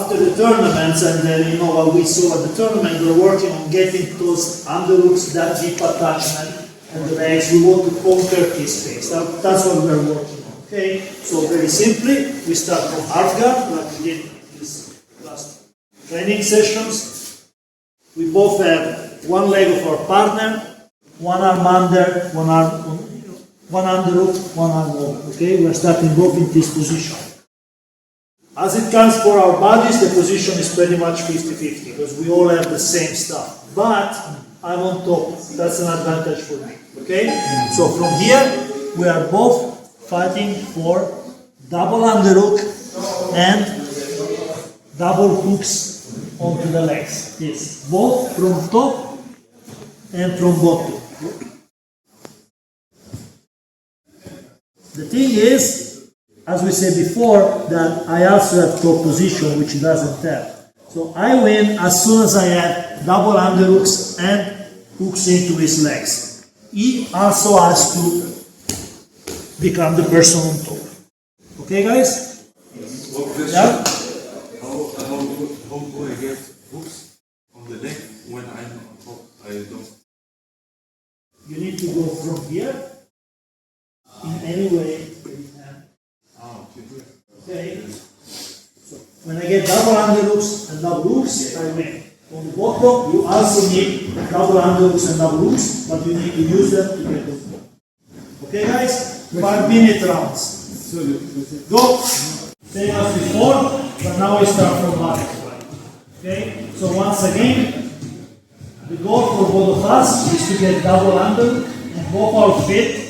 after the tournaments, and what we saw at the tournament, we're working on getting those underhooks, that deep attachment, and the legs. We want to conquer this space. That's what we're working on. Okay, so very simply, we start from half guard, like we did these last training sessions. We both have one leg of our partner, one arm under, one underhook, one arm over. Okay, we're starting both in this position. As it comes for our bodies, the position is pretty much 50-50 because we all have the same stuff. But I'm on top. That's an advantage for me. Okay? So from here, we are both fighting for double underhook and double hooks onto the legs. Yes, both from top and from bottom. The thing is, as we said before, that I also have top position, which he doesn't have. So I win as soon as I have double underhooks and hooks into his legs. He also has to become the person on top. Okay, guys? What question? Yeah? How do I get hooks on the leg when I'm on top? I don't. You need to go from here in any way that you can. Okay? So when I get double underhooks and double hooks, I win. On the bottom, you also need double underhooks and double hooks, but you need to use them to get the top. Okay, guys? 5-minute rounds. Go! Same as before, but now we start from bottom. Okay? So once again, the goal for both of us is to get double underhook and both our feet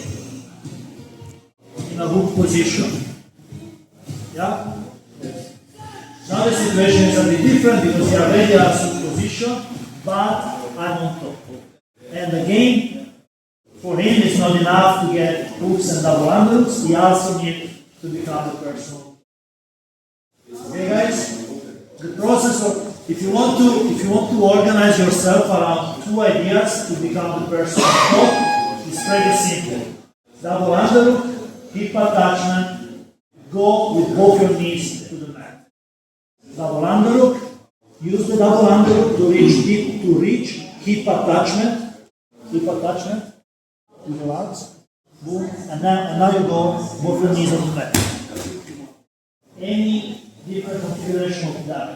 in a hook position. Yeah? Now the situation is a bit different because he already has hook position, but I'm on top. And again, for him it's not enough to get hooks and double underhooks, he also needs to become the person. Okay, guys? The process of, if you want to organize yourself around two ideas to become the person on top, it's pretty simple. Double underhook, hip attachment, go with both your knees to the mat. Double underhook, use the double underhook to reach hip attachment with your arms. Boom, and now you go both your knees on the mat. Any different configuration of that.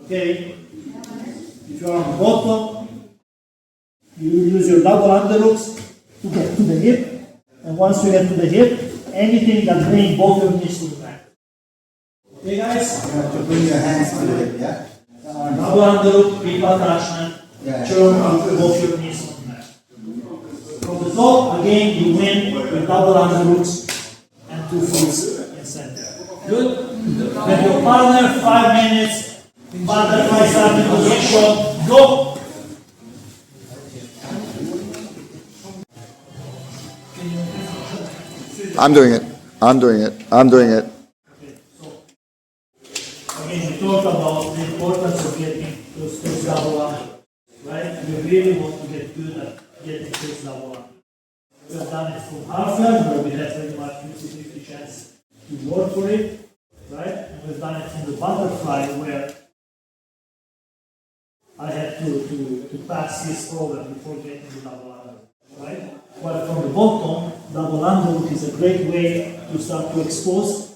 Okay? If you are on the bottom, you use your double underhooks to get to the hip, and once you get to the hip, anything that brings both your knees to the mat. Okay, guys? You have to bring your hands to the hip, yeah? Double underhook, hip attachment, turn both your knees on the mat. From the top, again, you win with double underhooks and 2 feet in center. Good? With your partner, 5 minutes, butterfly starting position, go! I'm doing it. Okay, so again, we talked about the importance of getting those double underhooks, right? You really want to get good at getting those double underhooks. We have done it from half guard, where we had pretty much 50-50 chance to work for it, right? And we've done it from the butterfly, where I had to pass this problem before getting the double underhook, right? While from the bottom, double underhook is a great way to start to expose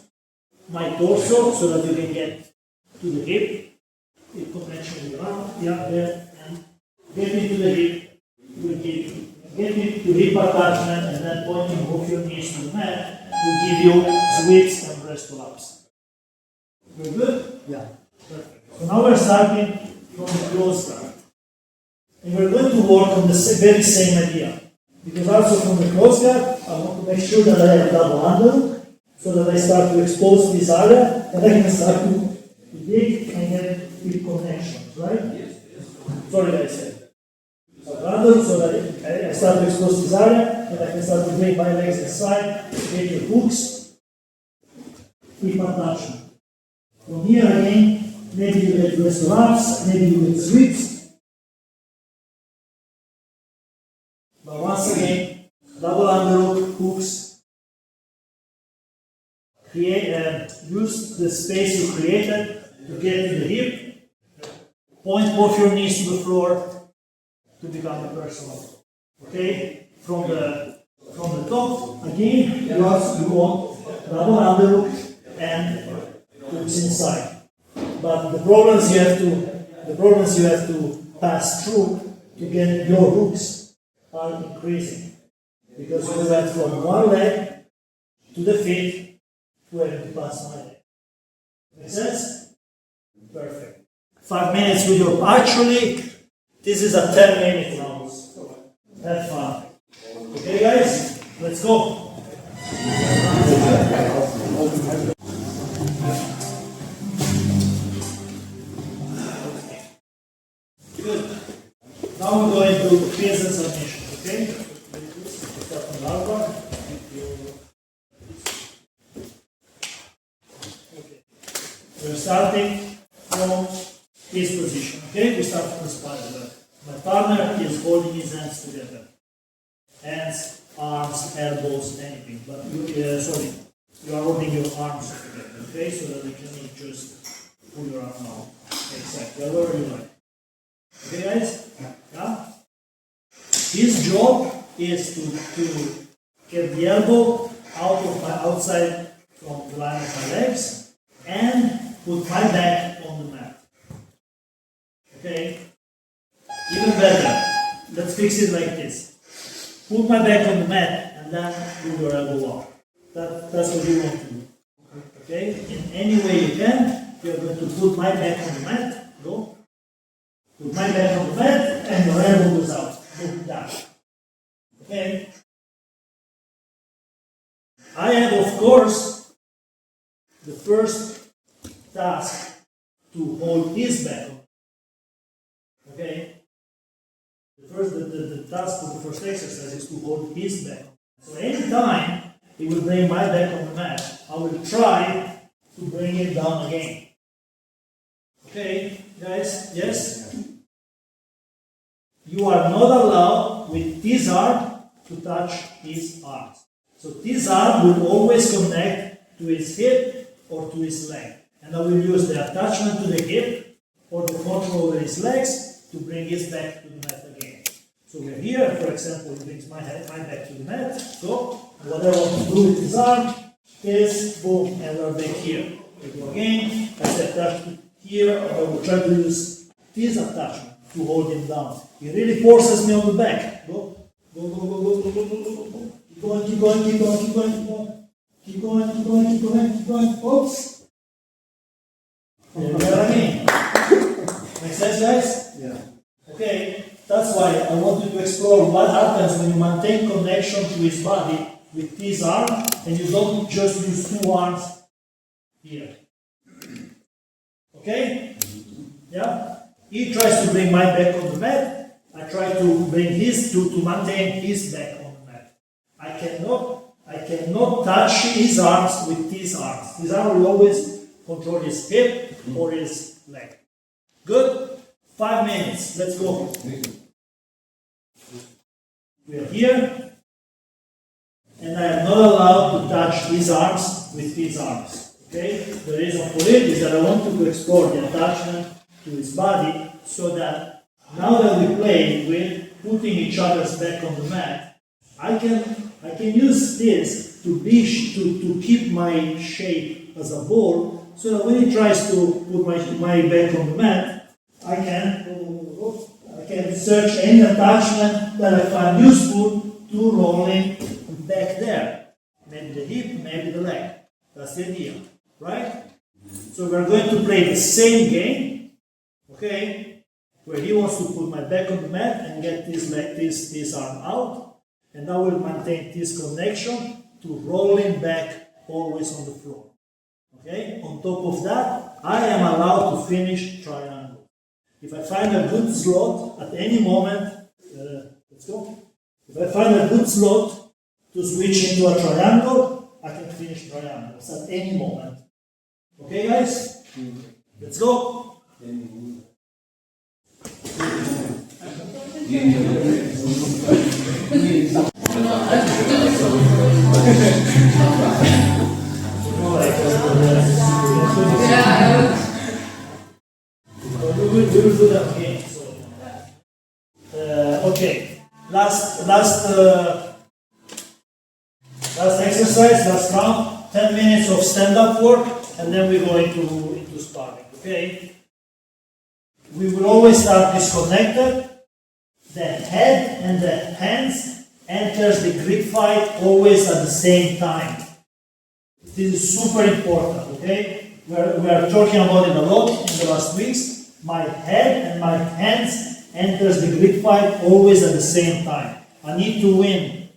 my torso so that you can get to the hip, hip connection with the arm, there, and getting to the hip will give you. Getting to hip attachment and then pointing both your knees to the mat will give you sweeps and breast collapse. Very good? Yeah. Perfect. So now we're starting from the close guard. And we're going to work on the very same idea. Because also from the close guard, I want to make sure that I have a double underhook so that I start to expose this area and I can start to dig and get hip connections, right? Sorry, I said. So that I start to expose this area and I can start to bring my legs inside, get your hooks, hip attachment. From here again, maybe you get wrist wraps, maybe you get sweeps. But once again, double underhook, hooks, use the space you created to get to the hip, point both your knees to the floor to become a personal. Okay? From the top, again, you have to go double underhook and hooks inside. But the problems you have to pass through to get your hooks are increasing. Because you went from one leg to the feet to having to pass my leg. Make sense? Perfect. 5 minutes with your, actually, this is a 10-minute round. Have fun. Okay guys, let's go. Good. Now we're going to pins and submissions, okay? Start from the alpha. Okay. We're starting from this position, okay? We start from the spine. My partner is holding his hands together. Hands, arms, elbows, anything. But you are holding your arms together, okay? So that you can just pull your arm out. Exactly, whatever you like. Okay, guys? Yeah? His job is to get the elbow out of my outside from the line of my legs and put my back on the mat. Okay? Even better. Let's fix it like this. Put my back on the mat and then move your elbow out. That's what you want to do. Okay? In any way you can, you're going to put my back on the mat. Go. Put my back on the mat and your elbow goes out. Move down. Okay? I have, of course, the first task to hold his back on. Okay? The task of the first exercise is to hold his back. So anytime he will bring my back on the mat, I will try to bring it down again. Okay, guys? Yes? You are not allowed with this arm to touch his arms. So this arm will always connect to his hip or to his leg. And I will use the attachment to the hip or the control over his legs to bring his back to the mat again. So we're here, for example, he brings my back to the mat. So what I want to do with his arm is boom, and we're back here. We go again, I set touch here, and I will try to use this attachment to hold him down. He really forces me on the back. Go, go, go, go, go, go, go, go, go, go. Keep going, keep going, keep going, keep going, keep going. Keep going, keep going, keep going, keep going. Oops. There we are again. Make sense, guys? Yeah. Okay, that's why I want you to explore what happens when you maintain connection to his body with this arm and you don't just use two arms here. Okay? Yeah? He tries to bring my back on the mat. I try to bring his to maintain his back on the mat. I cannot touch his arms with these arms. His arm will always control his hip or his leg. Good? 5 minutes. Let's go. We are here, and I am not allowed to touch his arms with his arms. Okay? The reason for it is that I want to explore the attachment to his body so that now that we play with putting each other's back on the mat, I can use this to keep my shape as a ball, so that when he tries to put my back on the mat, I can search any attachment that I find useful to rolling back there. Maybe the hip, maybe the leg. That's the idea, right? So we're going to play the same game, okay? Where he wants to put my back on the mat and get this arm out, and I will maintain this connection to rolling back always on the floor. Okay? On top of that, I am allowed to finish triangle. If I find a good slot at any moment, let's go. If I find a good slot to switch into a triangle, I can finish triangles at any moment. Okay, guys? Let's go. exercise, last round, 10 minutes of stand-up work, and then we go into sparring, okay? We will always start disconnected. The head and the hands enters the grip fight always at the same time. This is super important, okay? We are talking about it a lot in the last weeks. My head and my hands enters the grip fight always at the same time. I need to win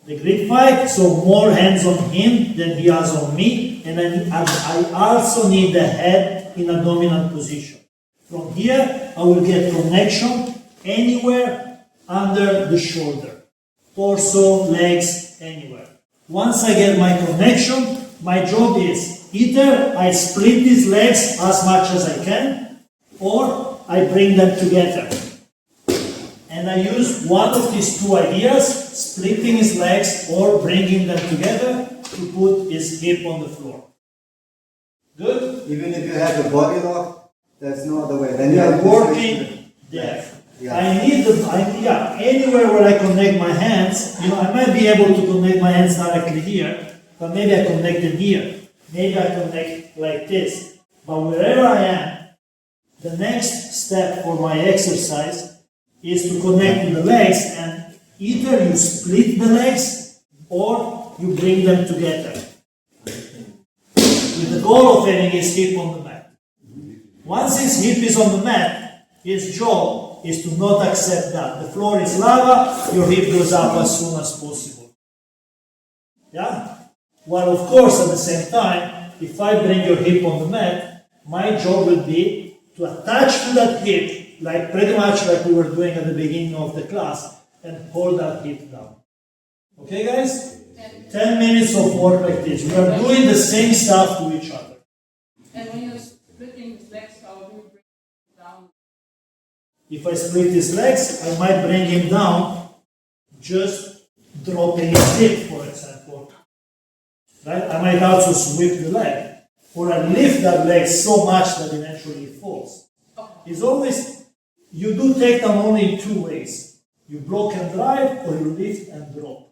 the grip fight, so more hands on him than he has on me, and I also need the head in a dominant position. From here, I will get connection anywhere under the shoulder, torso, legs, anywhere. Once I get my connection, my job is either I split these legs as much as I can, or I bring them together. And I use one of these two ideas, splitting his legs or bringing them together, to put his hip on the floor. Good? Even if you have a body lock, that's no other way. Then We you are have to working there. Yeah. I need anywhere where I connect my hands, I might be able to connect my hands directly here, but maybe I connect them here. Maybe I connect like this. But wherever I am, the next step for my exercise is to connect with the legs, and either you split the legs or you bring them together, with the goal of having his hip on the mat. Once his hip is on the mat, his job is to not accept that. The floor is lava, your hip goes up as soon as possible. Yeah? While of course at the same time, if I bring your hip on the mat, my job will be to attach to that hip, pretty much like we were doing at the beginning of the class, and hold that hip down. Okay guys? 10 minutes of work like this. We are doing the same stuff to each other. And when you're splitting his legs, how do you bring him down? If I split his legs, I might bring him down, just dropping his hip, for example. Right? I might also sweep the leg, or I lift that leg so much that eventually it falls. It's always, you do take them only in two ways. You block and drive, or you lift and drop.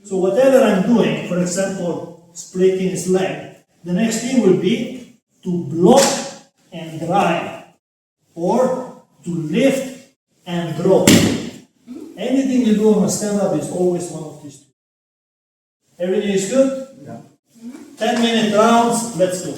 So whatever I'm doing, for example, splitting his leg, the next thing will be to block and drive, or to lift and drop. Anything you do on a stand-up is always one of these two. Everything is good? Yeah. 10-minute rounds, let's go.